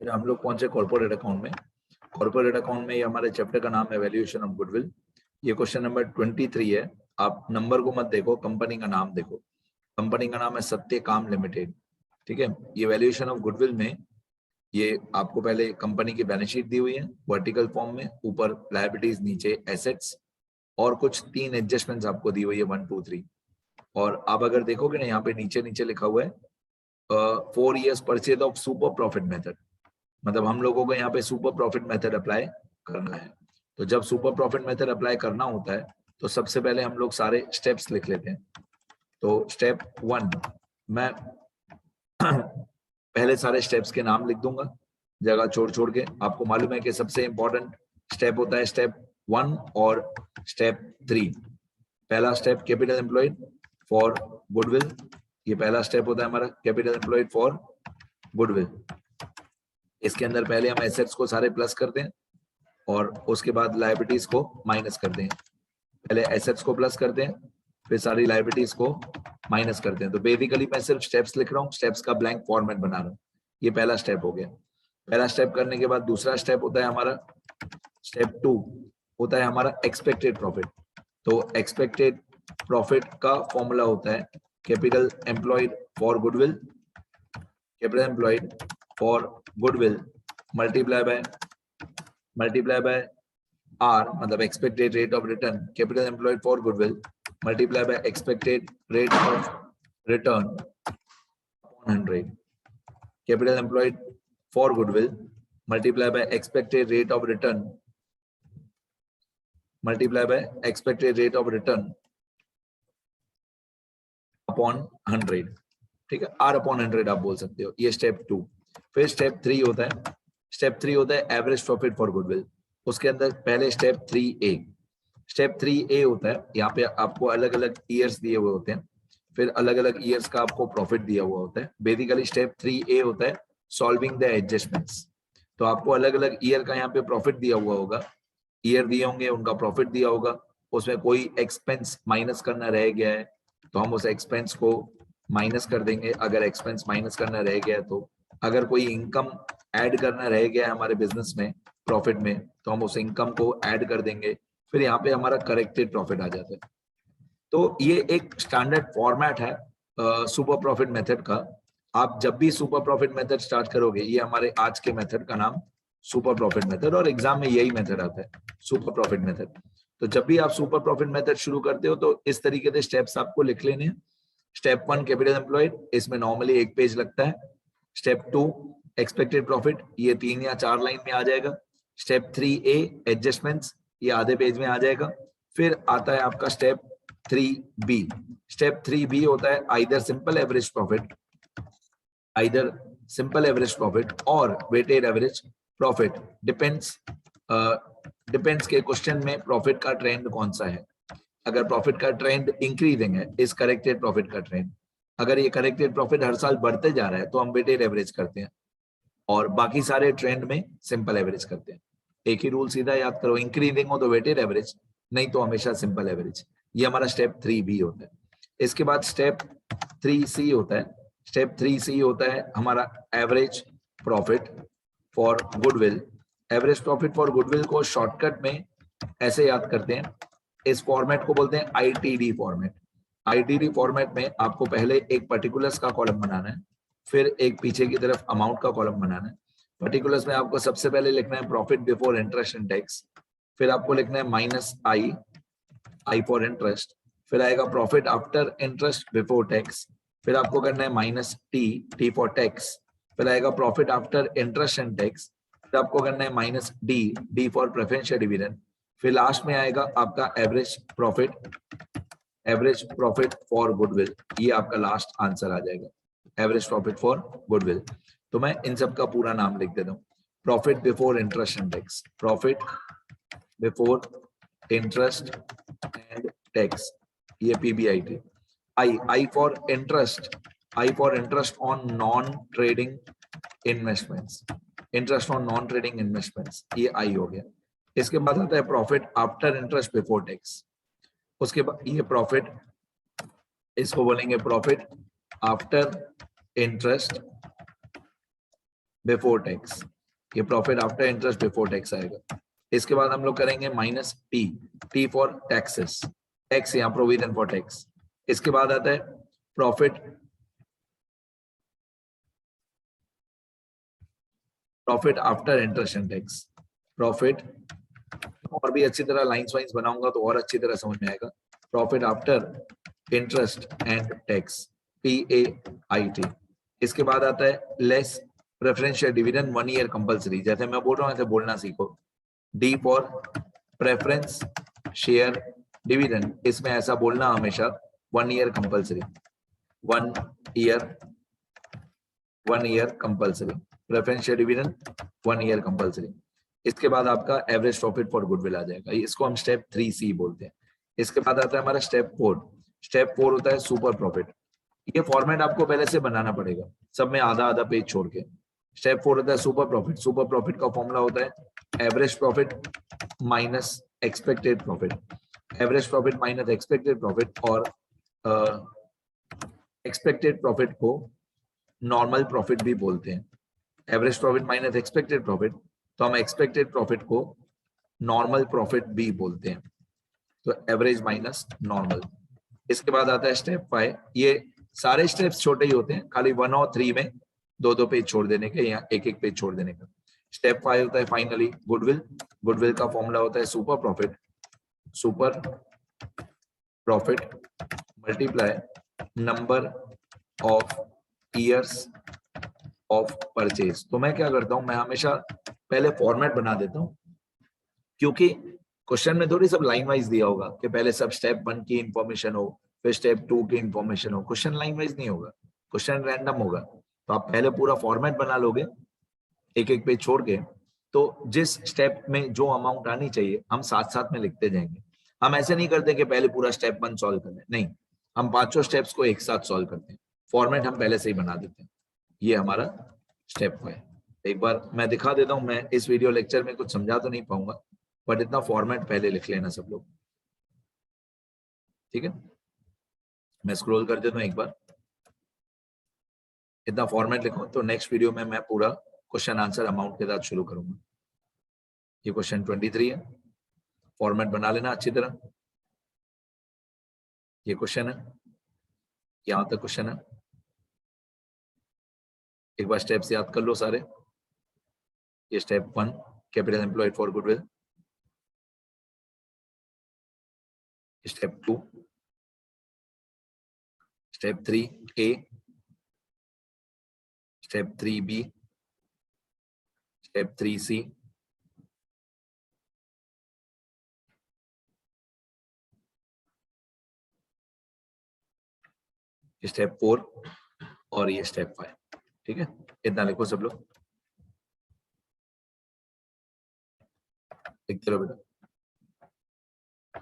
फिर हम लोग पहुंचे कॉर्पोरेट अकाउंट में। कॉर्पोरेट अकाउंट में ये हमारे चैप्टर का नाम है वैल्यूएशन ऑफ गुडविल। ये क्वेश्चन नंबर 23 है। आप नंबर को मत देखो, कंपनी का नाम देखो। कंपनी का नाम है सत्यकाम लिमिटेड। ठीक है, ये वैल्यूएशन ऑफ गुडविल में ये आपको पहले कंपनी की बैलेंस शीट दी हुई है वर्टिकल फॉर्म में, ऊपर लायबिलिटीज, नीचे एसेट्स, और कुछ 3 एडजस्टमेंट्स आपको दी हुई है 1 2 3। और आप अगर देखोगे ना, यहाँ पे नीचे नीचे लिखा हुआ है 4 years purchase of super profit method. मतलब हम लोगों को यहाँ पे सुपर प्रॉफिट मेथड अप्लाई करना है। तो जब सुपर प्रॉफिट मेथड अप्लाई करना होता है तो सबसे पहले हम लोग सारे स्टेप्स लिख लेते हैं। तो स्टेप 1 मैं पहले सारे स्टेप्स के नाम लिख दूंगा जगह छोड़ छोड़ के। आपको मालूम है कि सबसे इंपॉर्टेंट स्टेप होता है स्टेप 1 और स्टेप 3। पहला step capital employed for goodwill, ये पहला स्टेप होता है हमारा, कैपिटल एम्प्लॉयड फॉर गुडविल। इसके अंदर पहले हम एसेट्स को सारे प्लस करते हैं और उसके बाद लायबिलिटीज को माइनस करते हैं। पहले एसेट्स को प्लस करते हैं, फिर सारी लायबिलिटीज को माइनस करते हैं। तो बेसिकली मैं सिर्फ स्टेप्स लिख रहा हूँ, स्टेप्स का ब्लैंक फॉर्मेट बना रहा हूँ। ये पहला स्टेप हो गया। पहला स्टेप करने के बाद दूसरा स्टेप होता है हमारा, स्टेप 2 होता है हमारा एक्सपेक्टेड प्रॉफिट। तो एक्सपेक्टेड प्रॉफिट का फॉर्मूला होता है capital employed for goodwill, capital employed for goodwill multiply by R, मतलब expected rate of return, capital employed for goodwill multiplied by expected rate of return upon 100. Capital employed for goodwill multiplied by expected rate of return upon 100। ठीक है, R upon 100 आप बोल सकते हो। ये step 2। फिर step 3 होता है, स्टेप 3 होता है एवरेज प्रॉफिट फॉर गुडविल। उसके अंदर पहले स्टेप 3A, स्टेप 3A होता है, यहाँ पे आपको अलग अलग ईयर्स दिए हुए होते हैं, फिर अलग अलग ईयर्स का आपको प्रॉफिट दिया हुआ होता है। बेसिकली स्टेप 3A होता है सॉल्विंग द एडजस्टमेंट्स। तो आपको अलग अलग ईयर का यहाँ पे प्रॉफिट दिया हुआ होगा, ईयर दिए होंगे, उनका प्रॉफिट दिया होगा, उसमें कोई एक्सपेंस माइनस करना रह गया है तो हम उस एक्सपेंस को माइनस कर देंगे। अगर एक्सपेंस माइनस करना रह गया है तो, अगर कोई इनकम ऐड करना रह गया है हमारे बिजनेस में प्रॉफिट में, तो हम उस इनकम को ऐड कर देंगे। फिर यहाँ पे हमारा करेक्टेड प्रॉफिट आ जाता है। तो ये एक स्टैंडर्ड फॉर्मेट है सुपर प्रॉफिट मेथड का। आप जब भी सुपर प्रॉफिट मेथड स्टार्ट करोगे, ये हमारे आज के मेथड का नाम सुपर प्रॉफिट मेथड, और एग्जाम में यही मेथड आता है सुपर प्रॉफिट मेथड। तो जब भी आप सुपर प्रॉफिट मेथड शुरू करते हो तो इस तरीके से स्टेप्स आपको लिख लेने हैं। स्टेप 1 कैपिटल एम्प्लॉयड, इसमें नॉर्मली 1 पेज लगता है। स्टेप 2 एक्सपेक्टेड प्रॉफिट, ये 3 या 4 लाइन में आ जाएगा। स्टेप 3A एडजस्टमेंट्स, ये आधे पेज में आ जाएगा। फिर आता है आपका स्टेप 3B। स्टेप 3B होता है आइदर सिंपल एवरेज प्रॉफिट और वेटेड एवरेज प्रॉफिट, डिपेंड्स के क्वेश्चन में प्रॉफिट का ट्रेंड कौन सा है। अगर प्रॉफिट का ट्रेंड इंक्रीजिंग है, इस करेक्टेड प्रॉफिट का ट्रेंड, अगर ये करेक्टेड प्रॉफिट हर साल बढ़ते जा रहा है तो हम वेटेड एवरेज करते हैं, और बाकी सारे ट्रेंड में सिंपल एवरेज करते हैं। एक ही रूल सीधा याद करो, इंक्रीजिंग हो तो वेटेड एवरेज, नहीं तो हमेशा सिंपल एवरेज। ये हमारा स्टेप 3B होता है। इसके बाद स्टेप 3C होता है। स्टेप 3C होता है हमारा average profit for goodwill. Average profit for goodwill को शॉर्टकट में ऐसे याद करते हैं, इस फॉर्मेट को बोलते हैं ITD फॉर्मेट। ITD फॉर्मेट में आपको पहले एक पर्टिकुलर्स का कॉलम बनाना है, फिर एक पीछे की तरफ अमाउंट का कॉलम बनाना है। पर्टिकुलर्स में आपको सबसे पहले लिखना है profit before interest and tax, फिर आपको लिखना है माइनस I फॉर इंटरेस्ट, फिर आएगा profit after interest before tax, फिर आपको करना है माइनस T फॉर टैक्स, फिर आएगा profit after interest and tax, फिर आपको करना है minus D for preferential dividend, फिर लास्ट में आएगा आपका एवरेज प्रॉफिट फॉर गुडविल। ये आपका लास्ट आंसर आ जाएगा, एवरेज प्रॉफिट फॉर गुडविल। तो मैं इन सब का पूरा नाम लिख देता हूँ। Profit before interest and tax, profit before interest and tax, ये PBIT। I for interest on non trading investments, interest on non trading investments, ये I हो गया। इसके बाद आता है profit after interest before tax. उसके बाद ये प्रॉफिट, इसको बोलेंगे profit after interest before tax. ये profit after interest before tax आएगा। इसके बाद हम लोग करेंगे minus T, T for taxes, tax यहाँ प्रोविजन फॉर टैक्स। इसके बाद आता है profit after interest and tax, profit, और भी अच्छी तरह लाइंस वाइंस बनाऊंगा तो और अच्छी तरह समझ में आएगा। Profit after interest and tax, PAIT। इसके बाद आता है less preferential dividend 1 year compulsory, जैसे मैं बोल रहा हूँ ऐसे बोलना सीखो। D for preference share dividend, इसमें ऐसा बोलना हमेशा 1 year compulsory, 1 year compulsory, preference share dividend 1 year compulsory. इसके बाद आपका एवरेज प्रॉफिट फॉर गुडविल आ जाएगा, इसको हम स्टेप 3C बोलते हैं। इसके बाद आता है हमारा स्टेप 4। स्टेप 4 होता है सुपर प्रॉफिट। ये फॉर्मेट आपको पहले से बनाना पड़ेगा, सब में आधा आधा पेज छोड़ के। स्टेप 4 होता है सुपर प्रॉफिट। सुपर प्रॉफिट का फॉर्मूला होता है average profit minus expected profit, average profit minus expected profit, और एक्सपेक्टेड प्रॉफिट को नॉर्मल प्रॉफिट भी बोलते हैं। Average profit minus expected profit, तो हम एक्सपेक्टेड प्रॉफिट को नॉर्मल प्रॉफिट भी बोलते हैं, तो एवरेज माइनस नॉर्मल। इसके बाद आता है स्टेप 5। ये सारे स्टेप्स छोटे ही होते हैं, खाली 1 और 3 में 2-2 पेज छोड़ देने के या 1-1 पेज छोड़ देने का। स्टेप 5 होता है फाइनली गुडविल। गुडविल का फॉर्मूला होता है super profit multiply number of years of purchase. तो मैं क्या करता हूं, मैं हमेशा पहले फॉर्मेट बना देता हूं, क्योंकि क्वेश्चन में थोड़ी सब लाइन वाइज दिया होगा कि पहले सब स्टेप 1 की इंफॉर्मेशन हो, फिर स्टेप 2 की इंफॉर्मेशन हो। क्वेश्चन लाइन वाइज नहीं होगा, क्वेश्चन रैंडम होगा। तो आप पहले पूरा फॉर्मेट बना लोगे 1-1 पेज छोड़ के, तो जिस स्टेप में जो अमाउंट आनी चाहिए हम साथ साथ में लिखते जाएंगे। हम ऐसे नहीं करते कि पहले पूरा स्टेप 1 सॉल्व कर लें, नहीं, हम 5 स्टेप्स को एक साथ सॉल्व करते हैं। फॉर्मेट हम पहले से ही बना देते हैं। ये हमारा स्टेप है। एक बार मैं दिखा देता हूं, मैं इस वीडियो लेक्चर में कुछ समझा तो नहीं पाऊंगा, बट इतना फॉर्मेट पहले लिख लेना सब लोग, ठीक है। मैं स्क्रॉल कर देता हूं एक बार, इतना फॉर्मेट लिखो, तो नेक्स्ट वीडियो में मैं पूरा क्वेश्चन आंसर अमाउंट के साथ शुरू करूंगा। ये क्वेश्चन 23 है, फॉर्मेट बना लेना अच्छी तरह। ये क्वेश्चन है, यहां तक क्वेश्चन है। एक बार स्टेप्स याद कर लो सारे। ये step 1 capital employed for goodwill, step 2, step 3A, step 3B, step 3C, step 4 और ये स्टेप 5, ठीक है। इतना लिखो सब लोग, लिखते रहो बेटा।